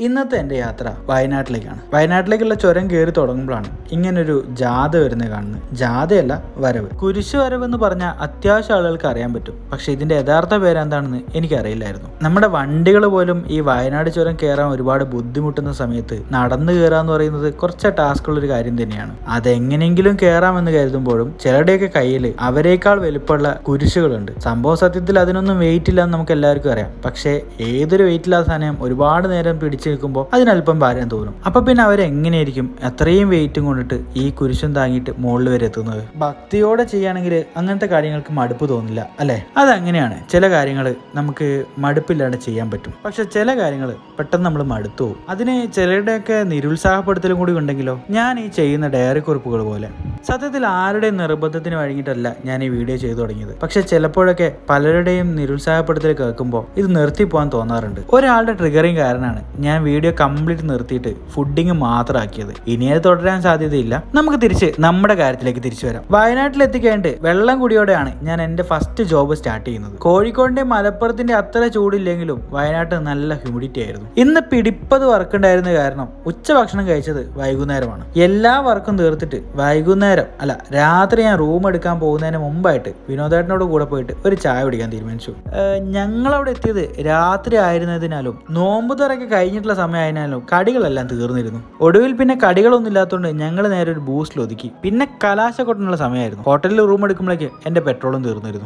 ഇന്നത്തെ എൻ്റെ യാത്ര വയനാട്ടിലേക്കാണ്. വയനാട്ടിലേക്കുള്ള ചുരം കയറി തുടങ്ങുമ്പോഴാണ് ഇങ്ങനൊരു ജാഥ വരുന്നത് കാണുന്നത്. ജാഥയല്ല, വരവ്. കുരിശ് വരവ് എന്ന് പറഞ്ഞാൽ അത്യാവശ്യം ആളുകൾക്ക് അറിയാൻ പറ്റും. പക്ഷെ ഇതിന്റെ യഥാർത്ഥ പേരെന്താണെന്ന് എനിക്കറിയില്ലായിരുന്നു. നമ്മുടെ വണ്ടികൾ പോലും ഈ വയനാട് ചുരം കയറാൻ ഒരുപാട് ബുദ്ധിമുട്ടുന്ന സമയത്ത് നടന്നു കയറാന്ന് പറയുന്നത് കുറച്ച് ടാസ്കുള്ളൊരു കാര്യം തന്നെയാണ്. അതെങ്ങനെയെങ്കിലും കയറാമെന്ന് കരുതുമ്പോഴും ചിലരുടെയൊക്കെ കയ്യിൽ അവരെക്കാൾ വലുപ്പമുള്ള കുരിശുകളുണ്ട്. സംഭവ സത്യത്തിൽ അതിനൊന്നും വെയിറ്റ് ഇല്ലാന്ന് നമുക്ക് എല്ലാവർക്കും അറിയാം. പക്ഷേ ഏതൊരു വെയിറ്റില്ലാത്ത സാധനം ഒരുപാട് നേരം പിടിച്ച് നിൽക്കുമ്പോൾ അതിനല്പം ഭാരം തോന്നും. അപ്പൊ പിന്നെ അവരെങ്ങനെയായിരിക്കും അത്രയും വെയിറ്റും കൊണ്ടിട്ട് ഈ കുരിശും താങ്ങിയിട്ട് മുകളിൽ വരെ എത്തുന്നത്? ഭക്തിയോടെ ചെയ്യുകയാണെങ്കിൽ അങ്ങനത്തെ കാര്യങ്ങൾക്ക് മടുപ്പ് തോന്നില്ല, അല്ലെ? അതങ്ങനെയാണ്. ചില കാര്യങ്ങൾ നമുക്ക് മടുപ്പില്ലാണ്ട് ചെയ്യാൻ പറ്റും. പക്ഷെ ചില കാര്യങ്ങൾ പെട്ടെന്ന് നമ്മൾ മടുത്തു പോകും. അതിന് ചിലരുടെയൊക്കെ നിരുത്സാഹപ്പെടുത്തലും കൂടി ഉണ്ടെങ്കിലോ. ഞാൻ ഈ ചെയ്യുന്ന ഡയറി കുറിപ്പുകൾ പോലെ സത്യത്തിൽ ആരുടെയും നിർബന്ധത്തിന് വഴങ്ങിയിട്ടല്ല ഞാൻ ഈ വീഡിയോ ചെയ്തു തുടങ്ങിയത്. പക്ഷെ ചിലപ്പോഴൊക്കെ പലരുടെയും നിരുത്സാഹപ്പെടുത്തൽ കേൾക്കുമ്പോൾ ഇത് നിർത്തിപ്പോകാൻ തോന്നാറുണ്ട്. ഒരാളുടെ ട്രിഗറിങ് കാരണമാണ് ഞാൻ വീഡിയോ കംപ്ലീറ്റ് നിർത്തിയിട്ട് ഫുഡിങ് മാത്രമാക്കിയത്. ഇനി അത് തുടരാൻ സാധ്യതയില്ല. നമുക്ക് തിരിച്ച് നമ്മുടെ കാര്യത്തിലേക്ക് തിരിച്ചു വരാം. വയനാട്ടിൽ എത്തിക്കേണ്ട വെള്ളം കുടിയോടെയാണ് ഞാൻ എൻ്റെ ഫസ്റ്റ് ജോബ് സ്റ്റാർട്ട് ചെയ്യുന്നത്. കോഴിക്കോടിന്റെ മലപ്പുറത്തിന്റെ അത്ര ചൂടില്ലെങ്കിലും വയനാട്ടിൽ നല്ല ഹ്യൂമിഡിറ്റി ആയിരുന്നു. ഇന്ന് പിടിപ്പത് വർക്ക് ഉണ്ടായിരുന്ന കാരണം ഉച്ചഭക്ഷണം കഴിച്ചത് വൈകുന്നേരമാണ്. എല്ലാ വർക്കും തീർത്തിട്ട് വൈകുന്നേരം രാത്രി ഞാൻ റൂം എടുക്കാൻ പോകുന്നതിന് മുമ്പായിട്ട് വിനോദേട്ടനോട് കൂടെ പോയിട്ട് ഒരു ചായ കുടിക്കാൻ തീരുമാനിച്ചു. ഞങ്ങളവിടെ എത്തിയത് രാത്രി ആയിരുന്നതിനാലും നോമ്പ് തുറക്കെ കഴിഞ്ഞിട്ടുള്ള സമയമായതിനാലും കടികളെല്ലാം തീർന്നിരുന്നു. ഒടുവിൽ പിന്നെ കടികളൊന്നും ഇല്ലാത്തതുകൊണ്ട് ഞങ്ങൾ നേരെ ഒരു ബൂസ്റ്റിൽ ഒതുക്കി. പിന്നെ കലാശ കൊട്ടുന്നുള്ള സമയമായിരുന്നു. ഹോട്ടലിൽ റൂം എടുക്കുമ്പോഴേക്ക് എൻ്റെ പെട്രോളും തീർന്നിരുന്നു.